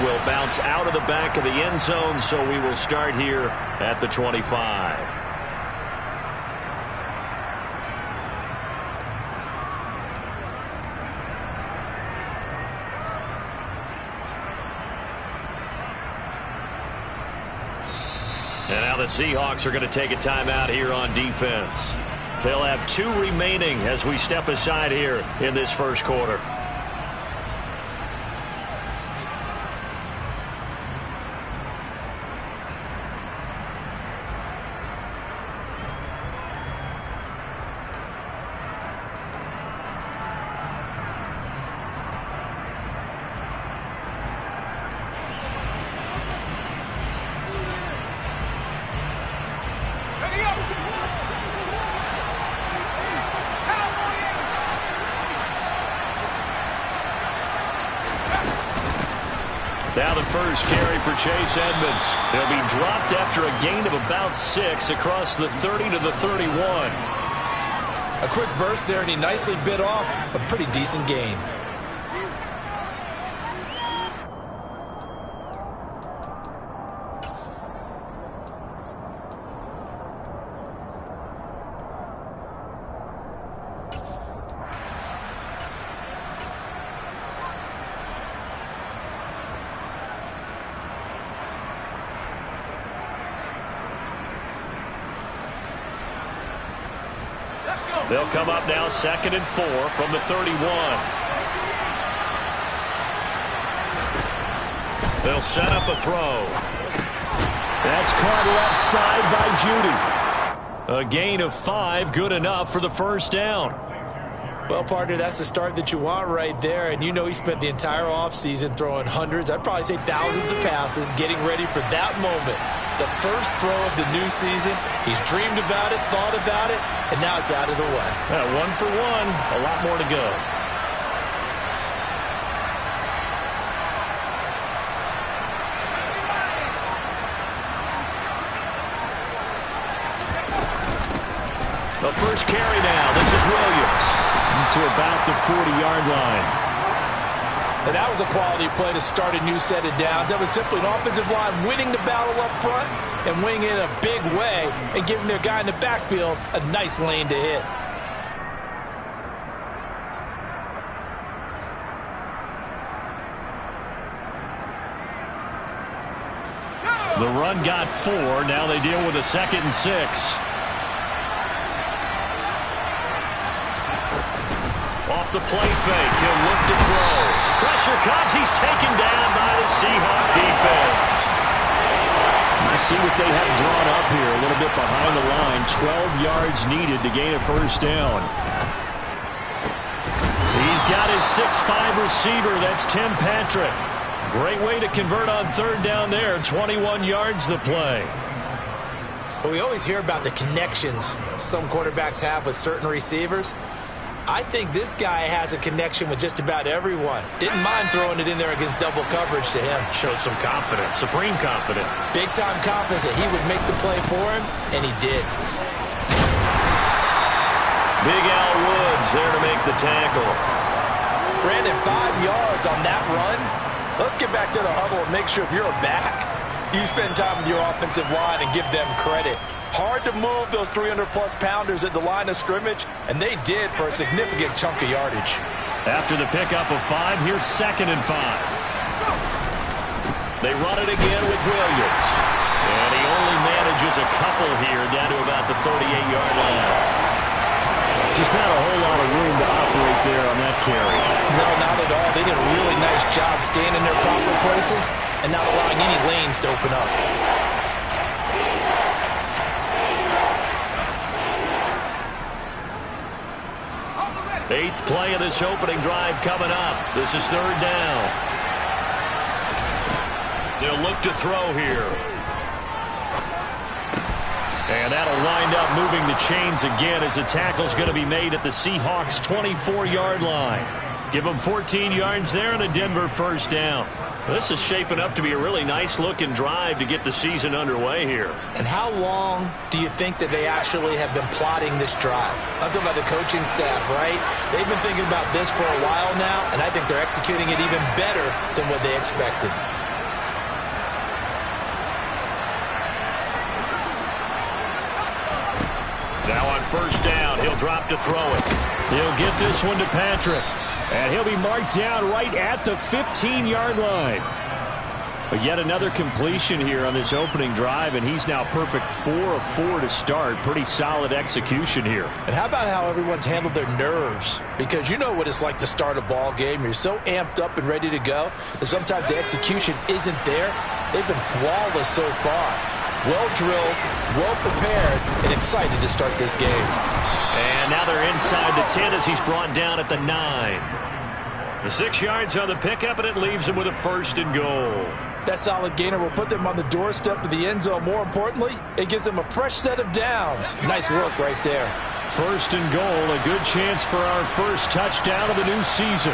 will bounce out of the back of the end zone, so we will start here at the 25. And now the Seahawks are going to take a timeout here on defense. They'll have 2 remaining as we step aside here in this first quarter. Now the first carry for Chase Edmonds. He'll be dropped after a gain of about 6 across the 30 to the 31. A quick burst there, and he nicely bit off a pretty decent gain. They'll come up now 2nd and 4 from the 31. They'll set up a throw. That's caught left side by Judy. A gain of 5, good enough for the first down. Well, partner, that's the start that you want right there. And you know he spent the entire offseason throwing hundreds, I'd probably say thousands of passes, getting ready for that moment. The first throw of the new season. He's dreamed about it, thought about it, and now it's out of the way. 1 for 1, a lot more to go. The first carry now. This is Williams. To about the 40-yard line. And that was a quality play to start a new set of downs. That was simply an offensive line winning the battle up front and winning it in a big way and giving their guy in the backfield a nice lane to hit. The run got 4. Now they deal with a 2nd and 6. Off the play fake, he'll look to throw. Pressure comes, he's taken down by the Seahawk defense. You see what they have drawn up here, a little bit behind the line. 12 yards needed to gain a first down. He's got his 6'5" receiver, that's Tim Patrick. Great way to convert on 3rd down there, 21 yards the play. Well, we always hear about the connections some quarterbacks have with certain receivers. I think this guy has a connection with just about everyone. Didn't mind throwing it in there against double coverage to him. Shows some confidence, supreme confidence. Big-time confidence that he would make the play for him, and he did. Big Al Woods there to make the tackle. Brandon, 5 yards on that run. Let's get back to the huddle and make sure if you're a back, you spend time with your offensive line and give them credit. Hard to move those 300-plus pounders at the line of scrimmage, and they did for a significant chunk of yardage. After the pickup of 5, here's 2nd and 5. They run it again with Williams. And he only manages a couple here down to about the 38-yard line. Just not a whole lot of room to operate there on that carry. No, not at all. They did a really nice job staying in their proper places and not allowing any lanes to open up. 8th play of this opening drive coming up. This is 3rd down. They'll look to throw here. And that'll wind up moving the chains again as the tackle's going to be made at the Seahawks' 24-yard line. Give them 14 yards there and a Denver first down. This is shaping up to be a really nice-looking drive to get the season underway here. And how long do you think that they actually have been plotting this drive? I'm talking about the coaching staff, right? They've been thinking about this for a while now, and I think they're executing it even better than what they expected. first down. He'll drop to throw it. He'll get this one to Patrick. And he'll be marked down right at the 15-yard line. But yet another completion here on this opening drive, and he's now perfect 4 of 4 to start. Pretty solid execution here. And how about how everyone's handled their nerves? Because you know what it's like to start a ball game. You're so amped up and ready to go that sometimes the execution isn't there. They've been flawless so far. Well drilled, well prepared, and excited to start this game. And now they're inside the 10 as he's brought down at the 9. The 6 yards on the pickup, and it leaves him with a first and goal. That solid gainer will put them on the doorstep to the end zone. More importantly, it gives them a fresh set of downs. Nice work right there. First and goal, a good chance for our first touchdown of the new season.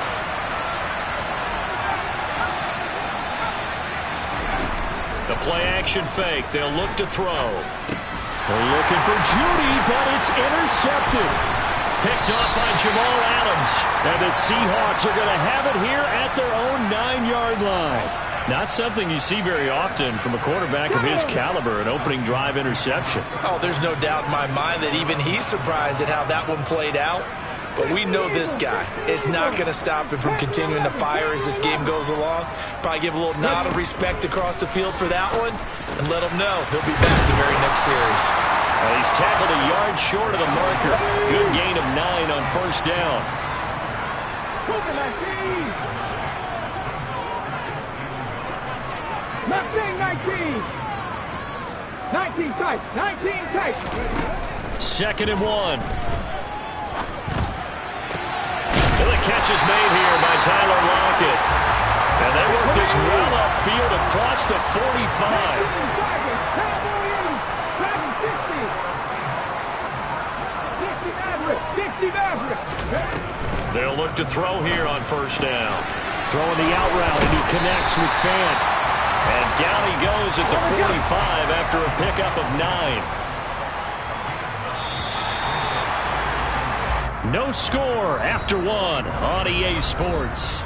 The play-action fake. They'll look to throw. They're looking for Judy, but it's intercepted. Picked off by Jamal Adams. And the Seahawks are going to have it here at their own 9-yard line. Not something you see very often from a quarterback of his caliber, an opening drive interception. Oh, there's no doubt in my mind that even he's surprised at how that one played out. But we know this guy is not going to stop him from continuing to fire as this game goes along. Probably give a little nod of respect across the field for that one and let him know he'll be back the very next series. He's tackled a yard short of the marker. Good gain of 9 on first down. Left wing, 19. 19 tight. 19 tight. 2nd and 1. And the catch is made here by Tyler Lockett. And they work this well upfield across the 45. They'll look to throw here on first down. Throwing the out route, and he connects with Fant. And down he goes at the 45 after a pickup of 9. No score after 1 on EA Sports.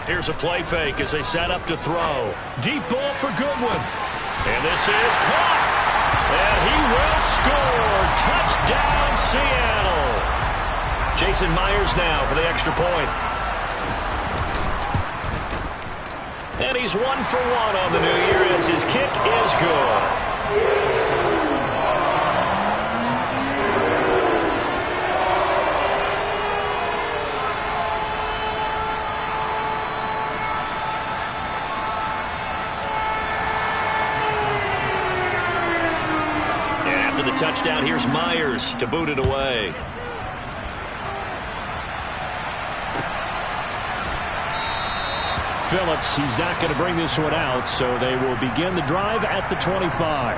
Here's a play fake as they set up to throw. Deep ball for Goodwin. And this is caught. And he will score. Touchdown, Seattle. Jason Myers now for the extra point. And he's 1 for 1 on the new year as his kick is good. Touchdown. Here's Myers to boot it away. Phillips, he's not going to bring this one out, so they will begin the drive at the 25.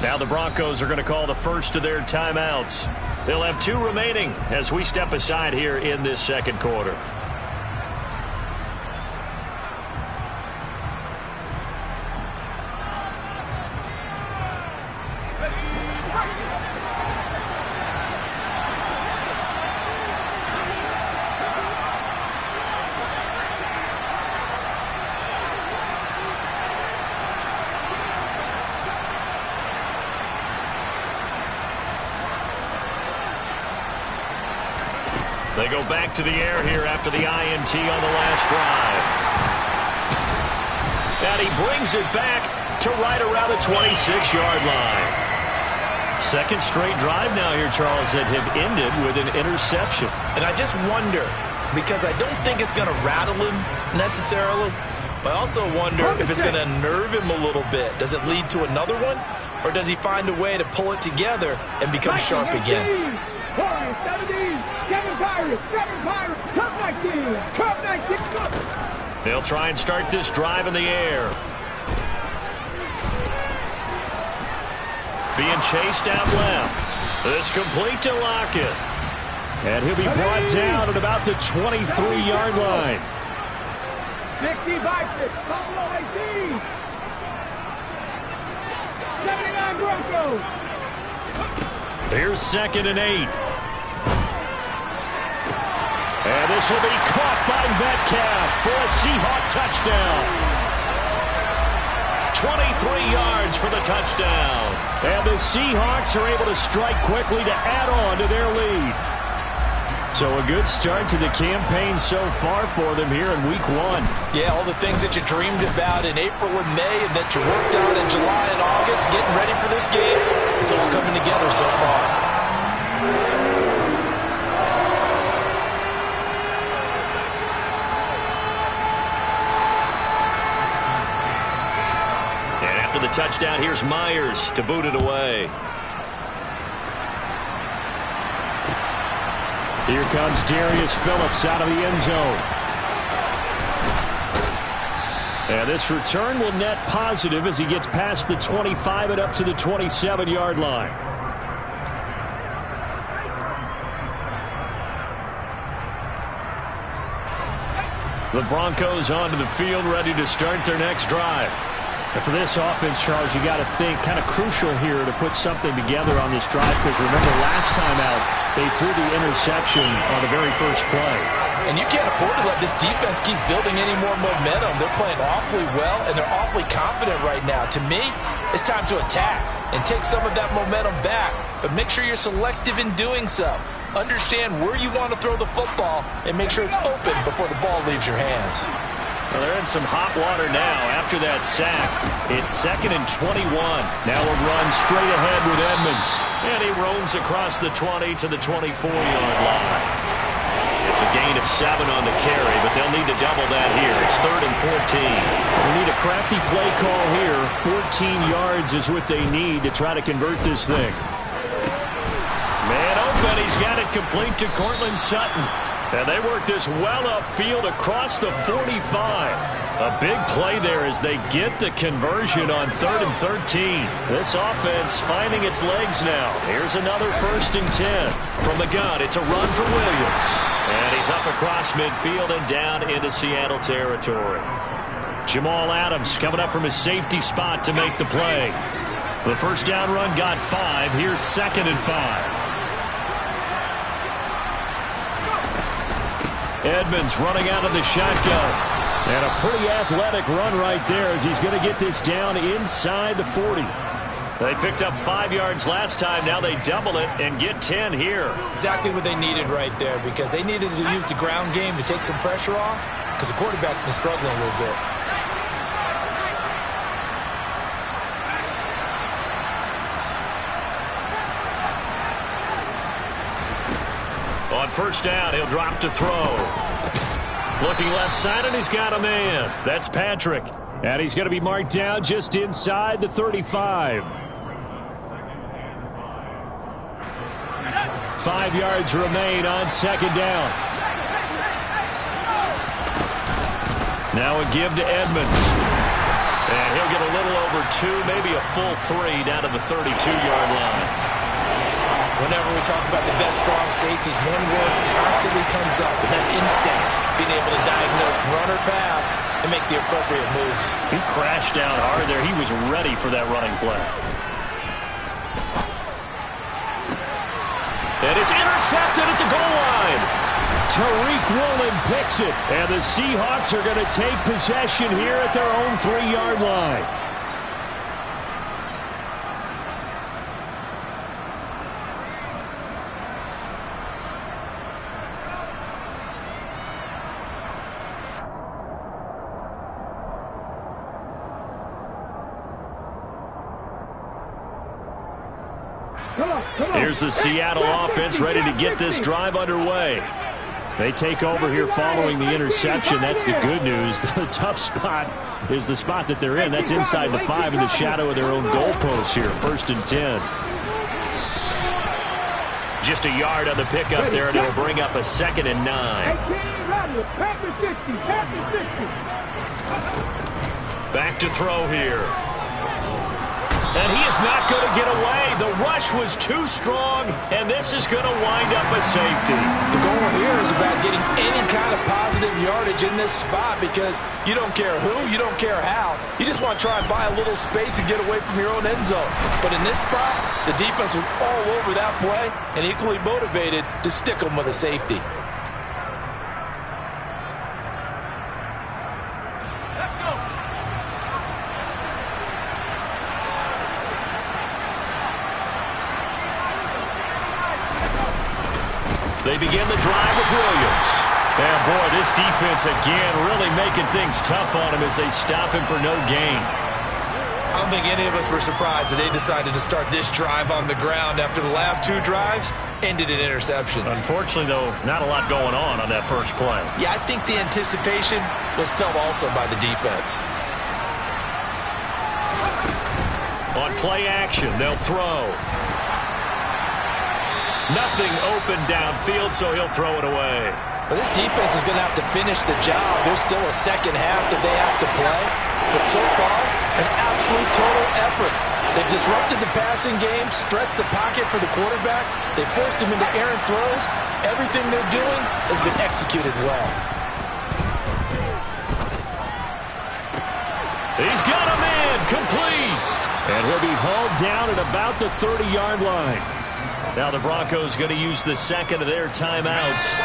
Now the Broncos are going to call the first of their timeouts. They'll have 2 remaining as we step aside here in this second quarter. They go back to the air here after the INT on the last drive. And he brings it back to right around the 26-yard line. Second straight drive now here, Charles, that have ended with an interception. And I just wonder, because I don't think it's going to rattle him necessarily, but I also wonder if it's going to nerve him a little bit. Does it lead to another one? Or does he find a way to pull it together and become sharp again? They'll try and start this drive in the air. Being chased out left. This complete to Lockett. And he'll be brought down at about the 23-yard line. 60 by 6, Buffalo 18. 79 Broncos. Here's 2nd and 8. And this will be caught by Metcalf for a Seahawk touchdown. 23 yards for the touchdown. And the Seahawks are able to strike quickly to add on to their lead. So a good start to the campaign so far for them here in week 1. Yeah, all the things that you dreamed about in April and May and that you worked out in July and August, getting ready for this game, it's all coming together so far. And after the touchdown, here's Myers to boot it away. Here comes Darius Phillips out of the end zone. And this return will net positive as he gets past the 25 and up to the 27-yard line. The Broncos onto the field, ready to start their next drive. And for this offense, Charles, you got to think kind of crucial here to put something together on this drive, because remember last time out they threw the interception on the very first play. And you can't afford to let this defense keep building any more momentum. They're playing awfully well, and they're awfully confident right now. To me, it's time to attack and take some of that momentum back, but make sure you're selective in doing so. Understand where you want to throw the football and make sure it's open before the ball leaves your hands. Well, they're in some hot water now after that sack. It's 2nd and 21. Now a run straight ahead with Edmonds. And he roams across the 20 to the 24-yard line. It's a gain of 7 on the carry, but they'll need to double that here. It's 3rd and 14. We need a crafty play call here. 14 yards is what they need to try to convert this thing. Man open. He's got it complete to Courtland Sutton. And they work this well upfield across the 45. A big play there as they get the conversion on 3rd and 13. This offense finding its legs now. Here's another 1st and 10. From the gun, it's a run for Williams. And he's up across midfield and down into Seattle territory. Jamal Adams coming up from his safety spot to make the play. The first down run got 5. Here's 2nd and 5. Edmonds running out of the shotgun. And a pretty athletic run right there as he's going to get this down inside the 40. They picked up 5 yards last time. Now they double it and get 10 here. Exactly what they needed right there, because they needed to use the ground game to take some pressure off, because the quarterback's been struggling a little bit. On first down, he'll drop to throw. Looking left side, and he's got a man. That's Patrick. And he's going to be marked down just inside the 35. 5 yards remain on 2nd down. Now a give to Edmonds. And he'll get a little over 2, maybe a full 3 down to the 32-yard line. Whenever we talk about the best strong safeties, one word constantly comes up, and that's instinct. Being able to diagnose run or pass and make the appropriate moves. He crashed down hard there. He was ready for that running play. And it's intercepted at the goal line. Tariq Woolen picks it. And the Seahawks are going to take possession here at their own 3-yard line. Here's the Seattle offense ready to get this drive underway. They take over here following the interception. That's the good news. The tough spot is the spot that they're in. That's inside the 5 in the shadow of their own goalpost here. 1st and 10. Just a yard on the pickup there, and it'll bring up a 2nd and 9. Back to throw here. And he is not going to get away. The rush was too strong, and this is going to wind up a safety. The goal here is about getting any kind of positive yardage in this spot because you don't care who, you don't care how. You just want to try and buy a little space and get away from your own end zone. But in this spot, the defense was all over that play and equally motivated to stick them with a safety. They begin the drive with Williams. And boy, this defense again really making things tough on him as they stop him for no gain. I don't think any of us were surprised that they decided to start this drive on the ground after the last 2 drives ended in interceptions. Unfortunately, though, not a lot going on that first play. Yeah, I think the anticipation was felt also by the defense. On play action, they'll throw. Nothing open downfield, so he'll throw it away. Well, this defense is going to have to finish the job. There's still a second half that they have to play. But so far, an absolute total effort. They've disrupted the passing game, stressed the pocket for the quarterback. They forced him into errant throws. Everything they're doing has been executed well. He's got a man, complete. And he'll be hauled down at about the 30-yard line. Now the Broncos going to use the second of their timeouts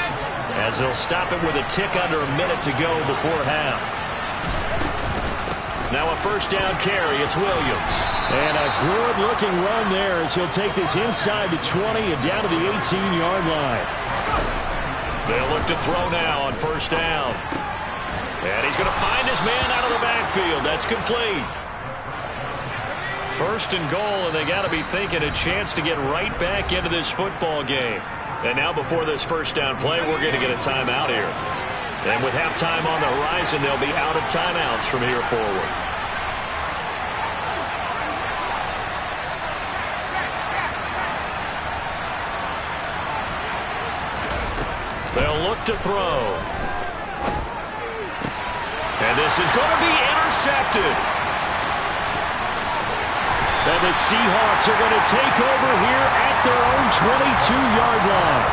as they'll stop it with a tick under a minute to go before half. Now a first down carry. It's Williams. And a good-looking run there as he'll take this inside the 20 and down to the 18-yard line. They'll look to throw now on first down. And he's going to find his man out of the backfield. That's complete. 1st and goal, and they got to be thinking a chance to get right back into this football game. And now before this first down play, we're going to get a timeout here. And with halftime on the horizon, they'll be out of timeouts from here forward. They'll look to throw. And this is going to be intercepted. And the Seahawks are going to take over here at their own 22-yard line.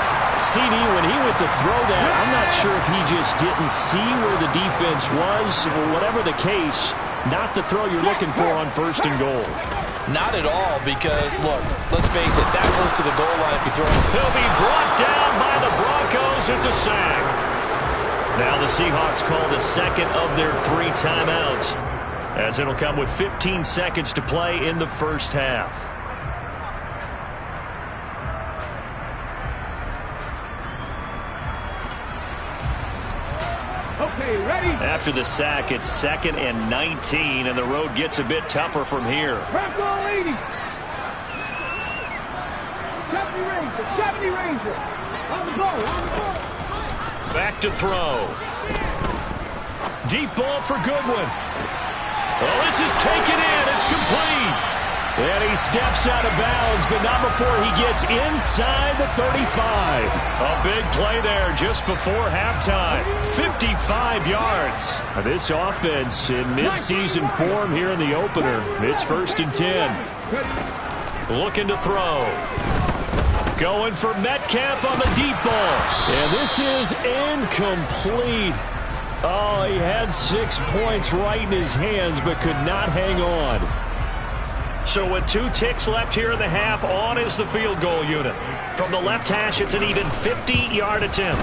CD, when he went to throw that, I'm not sure if he just didn't see where the defense was. Or whatever the case, not the throw you're looking for on 1st and goal. Not at all because, look, let's face it, that close to the goal line if you throw it. He'll be brought down by the Broncos. It's a sack. Now the Seahawks call the second of their 3 timeouts, as it'll come with 15 seconds to play in the first half. Okay, ready? After the sack, it's 2nd and 19, and the road gets a bit tougher from here. Prep goal 80. 70 Ranger. On the ball. Back to throw. Deep ball for Goodwin. Oh, this is taken in. It's complete. And he steps out of bounds, but not before he gets inside the 35. A big play there just before halftime. 55 yards. This offense in midseason form here in the opener. It's 1st and 10. Looking to throw. Going for Metcalf on the deep ball. And this is incomplete. Oh, he had 6 points right in his hands, but could not hang on. So with 2 ticks left here in the half, on is the field goal unit. From the left hash, it's an even 50-yard attempt.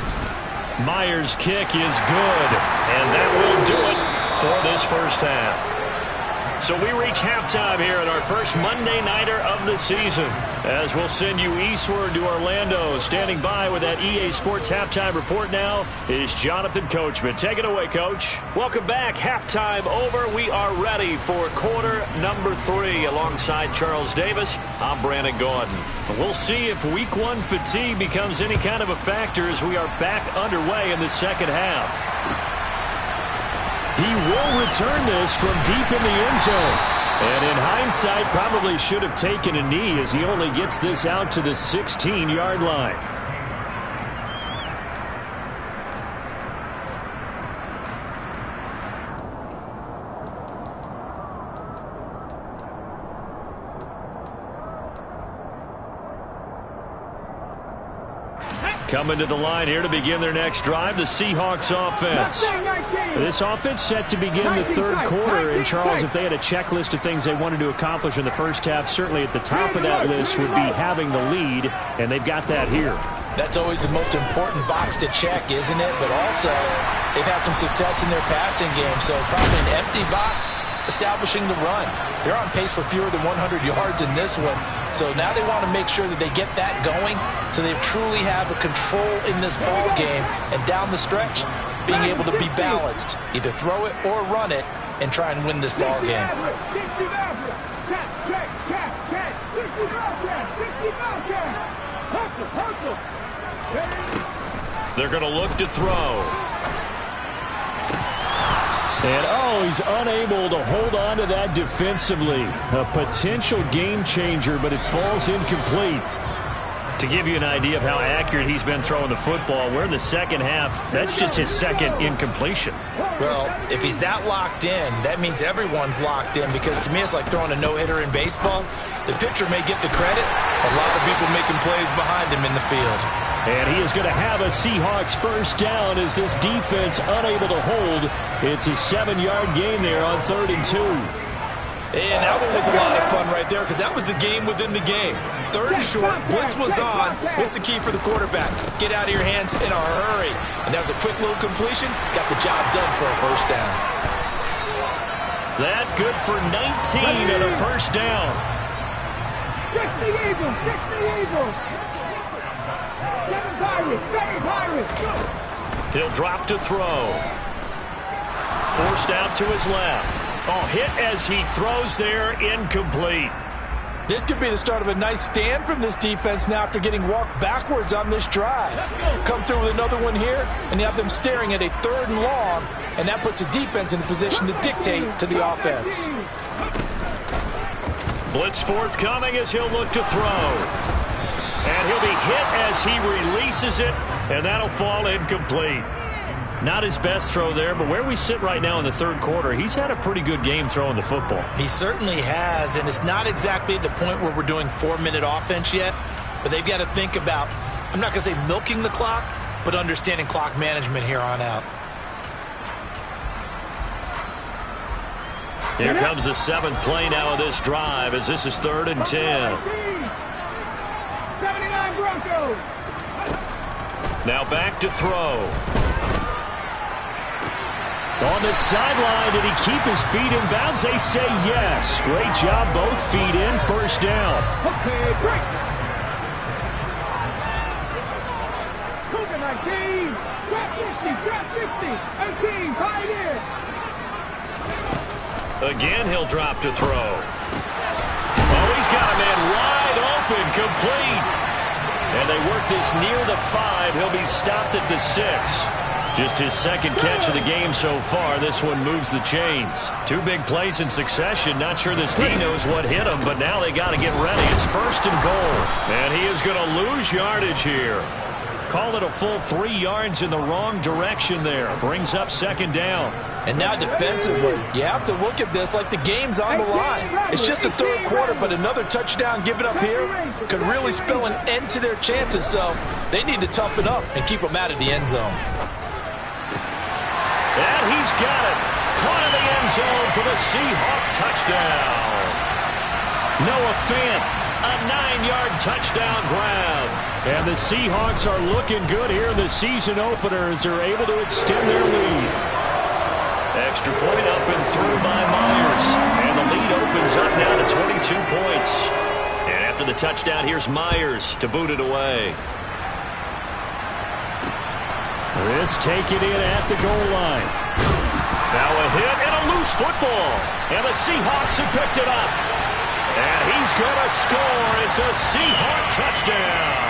Myers' kick is good, and that will do it for this first half. So we reach halftime here at our first Monday Nighter of the season. As we'll send you eastward to Orlando. Standing by with that EA Sports halftime report now is Jonathan Coachman. Take it away, Coach. Welcome back. Halftime over. We are ready for quarter number 3. Alongside Charles Davis, I'm Brandon Gaudin. We'll see if week 1 fatigue becomes any kind of a factor as we are back underway in the second half. He will return this from deep in the end zone. And in hindsight, probably should have taken a knee as he only gets this out to the 16-yard line. Coming to the line here to begin their next drive, the Seahawks offense. This offense set to begin the third quarter. And, Charles, if they had a checklist of things they wanted to accomplish in the first half, certainly at the top of that list would be having the lead, and they've got that here. That's always the most important box to check, isn't it? But also, they've had some success in their passing game, so probably an empty box establishing the run. They're on pace for fewer than 100 yards in this one. So now they want to make sure that they get that going so they truly have a control in this ball game and down the stretch being able to be balanced. Either throw it or run it and try and win this ball game. They're going to look to throw. And, oh, he's unable to hold on to that defensively. A potential game changer, but it falls incomplete. To give you an idea of how accurate he's been throwing the football, we're in the second half. That's just his second incompletion. Well, if he's that locked in, that means everyone's locked in, because to me it's like throwing a no-hitter in baseball. The pitcher may get the credit. A lot of people making plays behind him in the field. And he is going to have a Seahawks first down as this defense unable to hold. It's a 7-yard gain there on 3rd and 2. And that one was a lot of fun right there, because that was the game within the game. 3rd and short, blitz was on. What's the key for the quarterback? Get out of your hands in a hurry. And that was a quick little completion. Got the job done for a first down. That good for 19 and a first down. 60 Eagles, 60 Eagles. 7 Pirates, 7 Pirates. He'll drop to throw. Forced out to his left. Oh, hit as he throws there, incomplete. This could be the start of a nice stand from this defense now after getting walked backwards on this drive. Come through with another one here, and you have them staring at a 3rd and long, and that puts the defense in a position to dictate to the offense. Blitz forthcoming as he'll look to throw. And he'll be hit as he releases it, and that'll fall incomplete. Not his best throw there, but where we sit right now in the 3rd quarter, he's had a pretty good game throwing the football. He certainly has, and it's not exactly at the point where we're doing 4-minute offense yet, but they've got to think about, I'm not going to say milking the clock, but understanding clock management here on out. Here comes the 7th play now of this drive as this is 3rd and 10. 79 Broncos. Now back to throw. On the sideline, did he keep his feet in bounds? They say yes. Great job, both feet in, first down. Okay, break. Cougar 19, drop 60, 18, tied in. Again, he'll drop to throw. Oh, he's got a man wide open, complete. And they work this near the 5. He'll be stopped at the 6. Just his 2nd catch of the game so far. This one moves the chains. 2 big plays in succession. Not sure this D knows what hit him, but now they got to get ready. It's 1st and goal. And he is going to lose yardage here. Call it a full 3 yards in the wrong direction there. Brings up 2nd down. And now defensively, you have to look at this like the game's on the line. It's just the 3rd quarter, but another touchdown given up here could really spell an end to their chances. So they need to toughen up and keep them out of the end zone. And he's got it. Caught in the end zone for the Seahawk touchdown. Noah Fant, a 9-yard touchdown grab. And the Seahawks are looking good here in the season opener as they're able to extend their lead. Extra point up and through by Myers. And the lead is up now to 22 points. And after the touchdown, here's Myers to boot it away. This taken in at the goal line. Now a hit and a loose football. And the Seahawks have picked it up. And he's going to score. It's a Seahawk touchdown.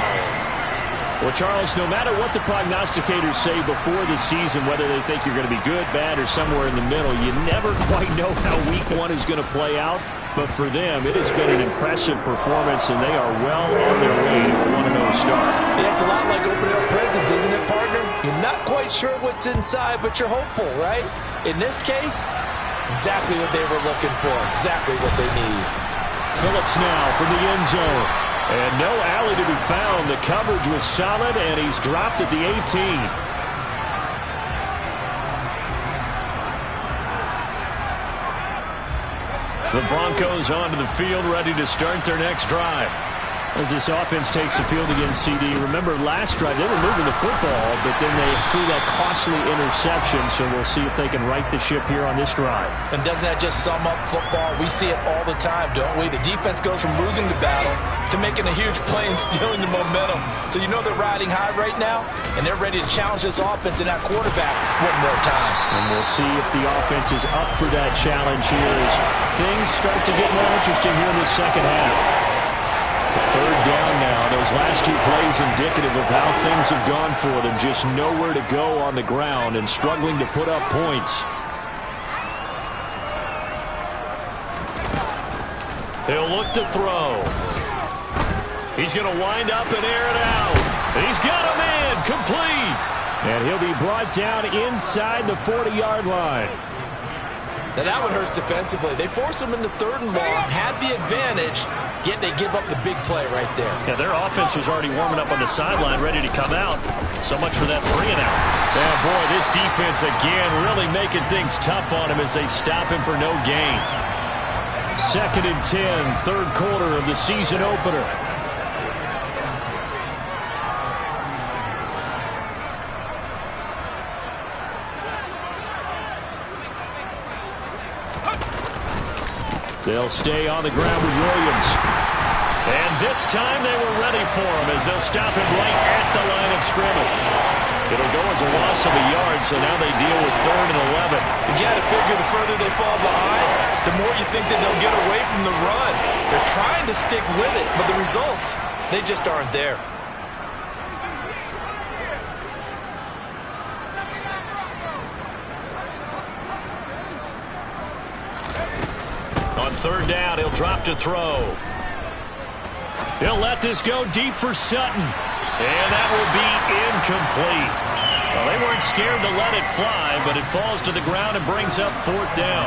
Well, Charles, no matter what the prognosticators say before the season, whether they think you're going to be good, bad, or somewhere in the middle, you never quite know how week one is going to play out. But for them, it has been an impressive performance, and they are well on their way to a 1-0 start. Yeah, it's a lot like opening up presents, isn't it, partner? You're not quite sure what's inside, but you're hopeful, right? In this case, exactly what they were looking for, exactly what they need. Phillips now from the end zone. And no alley to be found. The coverage was solid, and he's dropped at the 18. The Broncos onto the field, ready to start their next drive. As this offense takes the field against CD, remember last drive they were moving the football, but then they threw that costly interception, so we'll see if they can right the ship here on this drive. And doesn't that just sum up football? We see it all the time, don't we? The defense goes from losing the battle to making a huge play and stealing the momentum. So you know they're riding high right now, and they're ready to challenge this offense and that quarterback one more time. And we'll see if the offense is up for that challenge here as things start to get more interesting here in the second half. Third down now. Those last two plays indicative of how things have gone for them. Just nowhere to go on the ground and struggling to put up points. He'll look to throw. He's going to wind up and air it out. And he's got him in. Complete. And he'll be brought down inside the 40-yard line. Now that one hurts defensively. They forced him into 3rd and long, had the advantage, yet they give up the big play right there. Yeah, their offense was already warming up on the sideline, ready to come out. So much for that 3-and-out. Yeah, boy, this defense again really making things tough on him as they stop him for no gain. 2nd and 10, third quarter of the season opener. They'll stay on the ground with Williams. And this time they were ready for him as they'll stop him right at the line of scrimmage. It'll go as a loss of a yard, so now they deal with 3rd and 11. You got to figure the further they fall behind, the more you think that they'll get away from the run. They're trying to stick with it, but the results, they just aren't there. On 3rd down, he'll drop to throw. He'll let this go deep for Sutton. And that will be incomplete. Well, they weren't scared to let it fly, but it falls to the ground and brings up 4th down.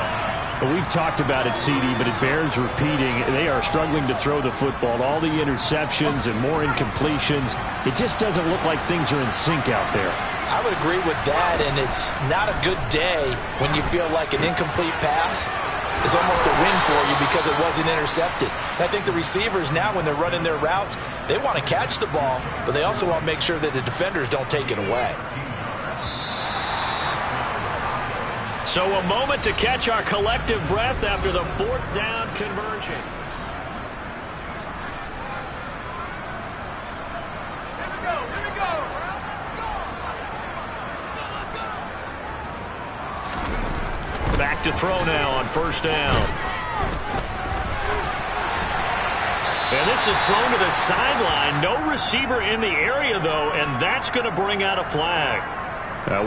Well, we've talked about it, CD, but it bears repeating. They are struggling to throw the football. All the interceptions and more incompletions. It just doesn't look like things are in sync out there. I would agree with that, and it's not a good day when you feel like an incomplete pass is almost a win for you because it wasn't intercepted. And I think the receivers now, when they're running their routes, they want to catch the ball, but they also want to make sure that the defenders don't take it away. So a moment to catch our collective breath after the 4th down conversion. Back to throw now on 1st down. And this is thrown to the sideline. No receiver in the area, though, and that's going to bring out a flag.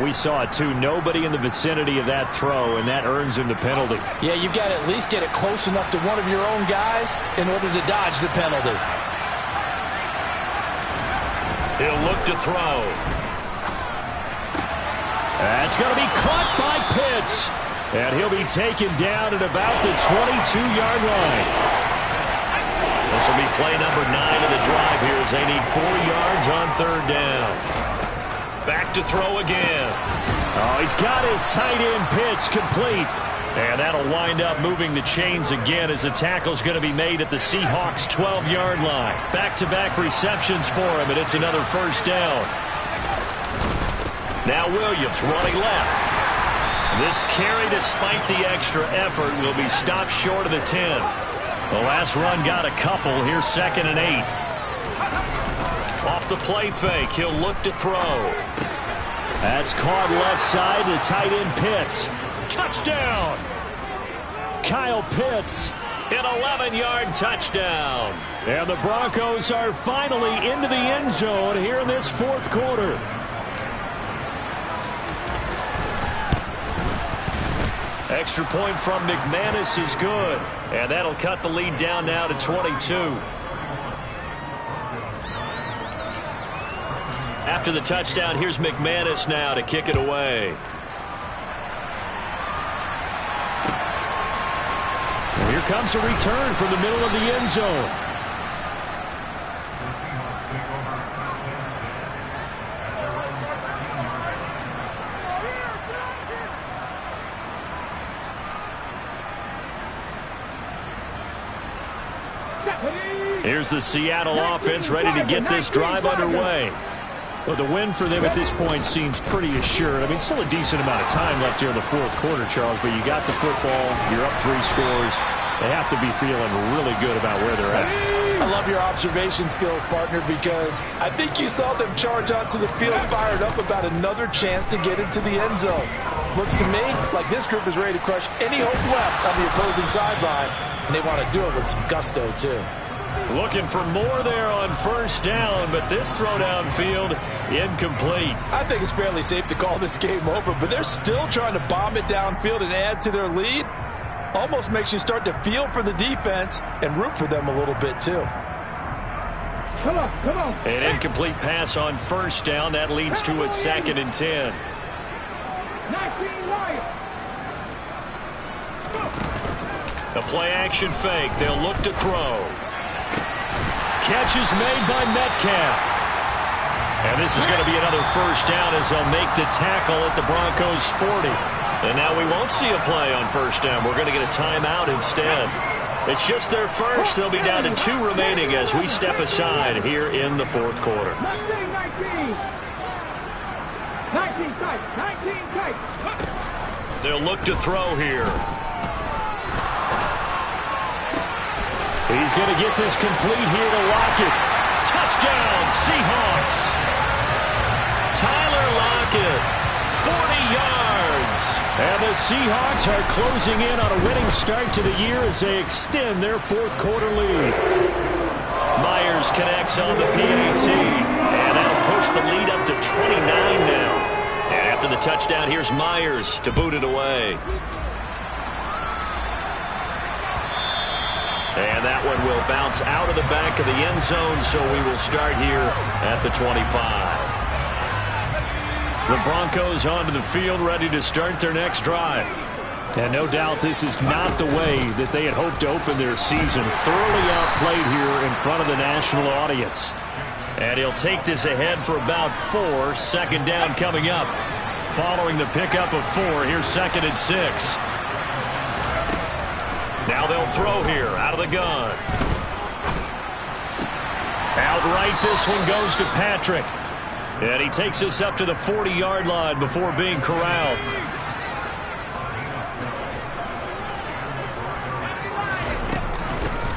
We saw it, too. Nobody in the vicinity of that throw, and that earns him the penalty. Yeah, you've got to at least get it close enough to one of your own guys in order to dodge the penalty. He'll look to throw. That's going to be caught by Pitts. And he'll be taken down at about the 22-yard line. This will be play number 9 of the drive here as they need 4 yards on 3rd down. Back to throw again. Oh, he's got his tight end Pitts complete. And that'll wind up moving the chains again as the tackle's going to be made at the Seahawks' 12-yard line. Back-to-back receptions for him, and it's another 1st down. Now Williams running left. This carry, despite the extra effort, will be stopped short of the 10. The last run got a couple. Here's 2nd and 8. Off the play fake, he'll look to throw. That's caught left side to tight end Pitts. Touchdown! Kyle Pitts, an 11-yard touchdown. And the Broncos are finally into the end zone here in this 4th quarter. Extra point from McManus is good. And that'll cut the lead down now to 22. After the touchdown, here's McManus now to kick it away. And here comes a return from the middle of the end zone. Here's the Seattle offense ready to get this drive underway. Well, the win for them at this point seems pretty assured. I mean, still a decent amount of time left here in the 4th quarter, Charles, but you got the football, you're up 3 scores. They have to be feeling really good about where they're at. I love your observation skills, partner, because I think you saw them charge onto the field fired up about another chance to get into the end zone. Looks to me like this group is ready to crush any hope left on the opposing sideline, and they want to do it with some gusto, too. Looking for more there on 1st down, but this throw downfield incomplete. I think it's fairly safe to call this game over, but they're still trying to bomb it downfield and add to their lead. Almost makes you start to feel for the defense and root for them a little bit, too. Come on, come on. An incomplete pass on 1st down. That leads to a 2nd and 10. 19 Lyfe. A play-action fake. They'll look to throw. Catch is made by Metcalf. And this is going to be another 1st down as they'll make the tackle at the Broncos' 40. And now we won't see a play on 1st down. We're going to get a timeout instead. It's just their first. They'll be down to 2 remaining as we step aside here in the 4th quarter. 19 tight, 19 tight. They'll look to throw here. He's going to get this complete here to Lockett. Touchdown, Seahawks. Tyler Lockett, 40 yards. And the Seahawks are closing in on a winning start to the year as they extend their 4th quarter lead. Myers connects on the PAT. And that'll push the lead up to 29 now. And after the touchdown, here's Myers to boot it away. And that one will bounce out of the back of the end zone, so we will start here at the 25. The Broncos onto the field, ready to start their next drive. And no doubt this is not the way that they had hoped to open their season. Thoroughly outplayed here in front of the national audience. And he'll take this ahead for about 4. 2nd down coming up. Following the pickup of 4, here's 2nd and 6. Now they'll throw here out of the gun. Outright, this one goes to Patrick. And he takes us up to the 40-yard line before being corralled.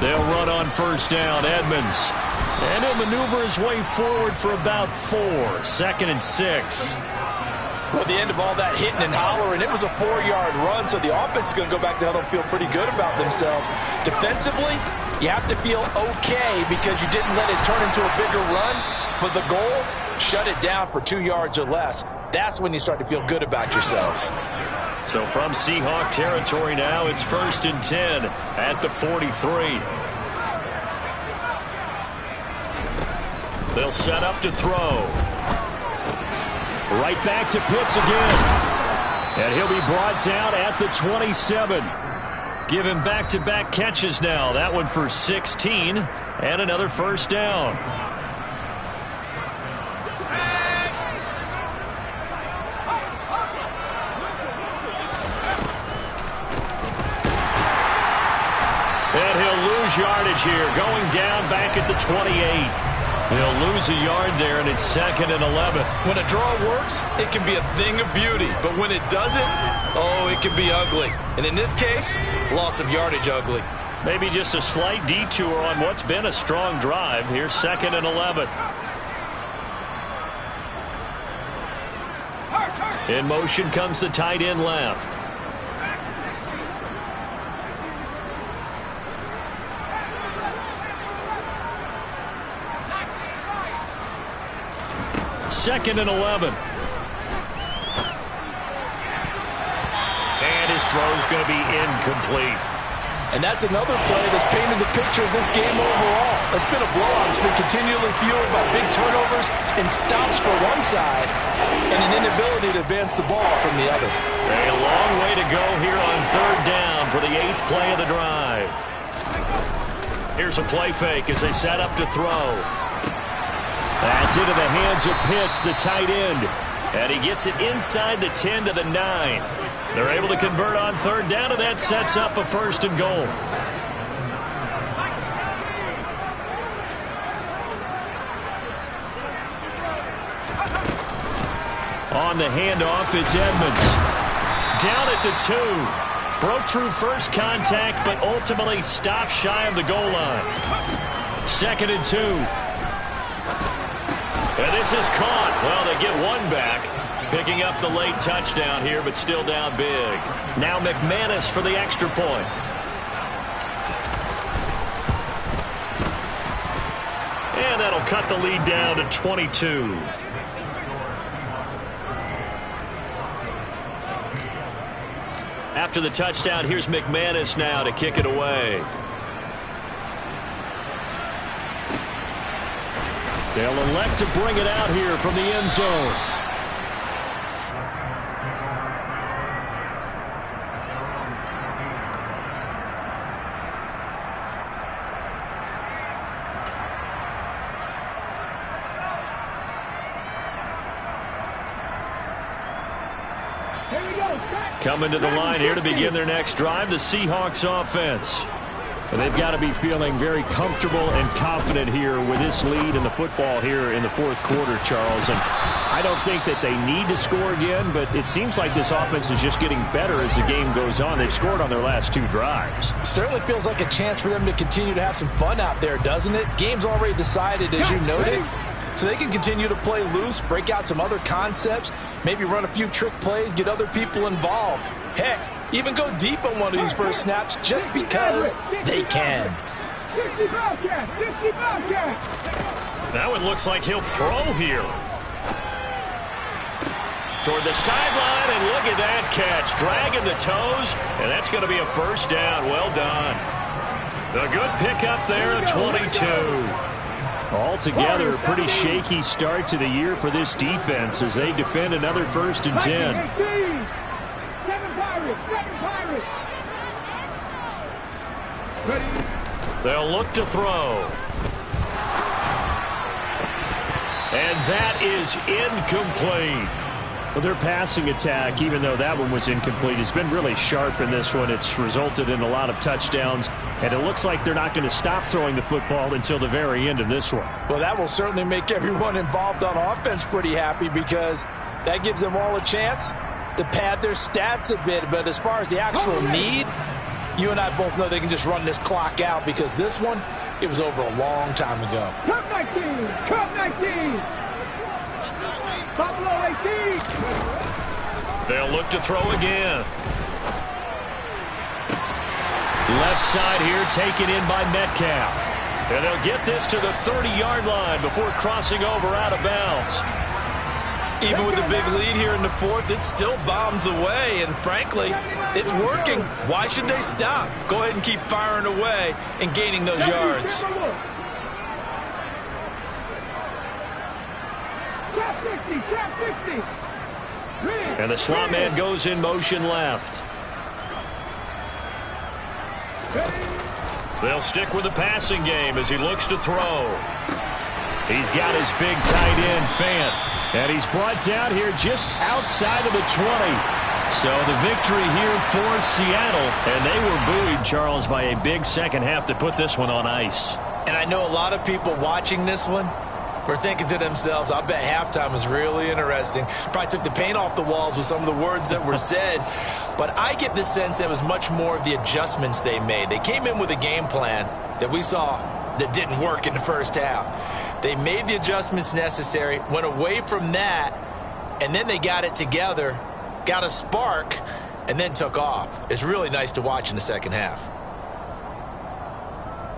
They'll run on 1st down, Edmonds. And he'll maneuver his way forward for about 4. 2nd and 6. Well, at the end of all that hitting and hollering, it was a 4-yard run, so the offense is going to go back to huddle and feel pretty good about themselves. Defensively, you have to feel okay because you didn't let it turn into a bigger run, but the goal, shut it down for 2 yards or less. That's when you start to feel good about yourselves. So from Seahawk territory now, it's 1st and 10 at the 43. They'll set up to throw. Right back to Pitts again. And he'll be brought down at the 27. Give him back-to-back catches now. That one for 16 and another 1st down. And he'll lose yardage here, going down back at the 28. He'll lose a yard there, and it's 2nd and 11. When a draw works, it can be a thing of beauty. But when it doesn't, oh, it can be ugly. And in this case, loss of yardage ugly. Maybe just a slight detour on what's been a strong drive. Here's 2nd and 11. In motion comes the tight end left. Second and 11. And his throw's going to be incomplete. And that's another play that's painted the picture of this game overall. It's been a blowout. It's been continually fueled by big turnovers and stops for one side and an inability to advance the ball from the other. A long way to go here on 3rd down for the 8th play of the drive. Here's a play fake as they set up to throw. That's into the hands of Pitts, the tight end. And he gets it inside the 10 to the 9. They're able to convert on 3rd down, and that sets up a 1st and goal. On the handoff, it's Edmonds. Down at the 2. Broke through first contact, but ultimately stopped shy of the goal line. 2nd and 2. And this is caught. Well, they get one back. Picking up the late touchdown here, but still down big. Now McManus for the extra point. And that'll cut the lead down to 22. After the touchdown, here's McManus now to kick it away. They'll elect to bring it out here from the end zone. Coming to the line here to begin their next drive, the Seahawks offense. And they've got to be feeling very comfortable and confident here with this lead in the football here in the 4th quarter, Charles. And I don't think that they need to score again, but it seems like this offense is just getting better as the game goes on. They've scored on their last 2 drives. Certainly feels like a chance for them to continue to have some fun out there, doesn't it? Game's already decided, as you noted. So they can continue to play loose, break out some other concepts, maybe run a few trick plays, get other people involved. Heck, even go deep on one of these first snaps just because they can. Now it looks like he'll throw here. Toward the sideline, and look at that catch. Dragging the toes, and that's going to be a 1st down. Well done. A good pickup there at 22. Altogether, a pretty shaky start to the year for this defense as they defend another 1st and 10. They'll look to throw. And that is incomplete. Well, their passing attack, even though that one was incomplete, has been really sharp in this one. It's resulted in a lot of touchdowns, and it looks like they're not going to stop throwing the football until the very end of this one. Well, that will certainly make everyone involved on offense pretty happy because that gives them all a chance to pad their stats a bit. But as far as the actual need, you and I both know they can just run this clock out because this one, it was over a long time ago. Cup 19! Cup 19! Buffalo 18! They'll look to throw again. Left side here taken in by Metcalf. And they'll get this to the 30-yard line before crossing over out of bounds. Even with the big lead here in the 4th, it still bombs away. And frankly, it's working. Why should they stop? Go ahead and keep firing away and gaining those yards. And the slot man goes in motion left. They'll stick with the passing game as he looks to throw. He's got his big tight end, Fant. And he's brought down here just outside of the 20. So the victory here for Seattle. And they were buoyed, Charles, by a big second half to put this one on ice. And I know a lot of people watching this one, were thinking to themselves, I bet halftime was really interesting. Probably took the paint off the walls with some of the words that were said. But I get the sense that it was much more of the adjustments they made. They came in with a game plan that we saw that didn't work in the first half. They made the adjustments necessary, went away from that, and then they got it together, got a spark, and then took off. It's really nice to watch in the second half.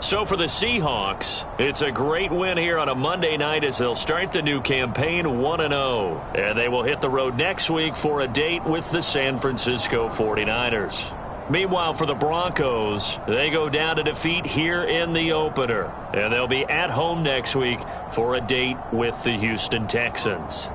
So for the Seahawks, it's a great win here on a Monday night as they'll start the new campaign 1-0. And they will hit the road next week for a date with the San Francisco 49ers. Meanwhile, for the Broncos, they go down to defeat here in the opener. And they'll be at home next week for a date with the Houston Texans.